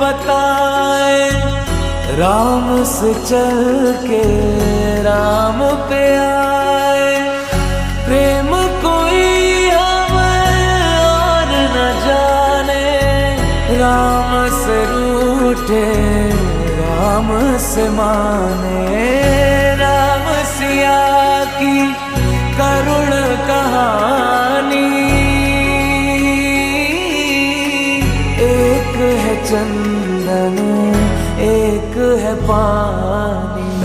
बताए, राम से चल के राम पे आए। प्रेम कोई हमें और न जाने, राम से रूठे राम से माने। राम सिया की करुण कहानी, एक है चंदन एक है पानी।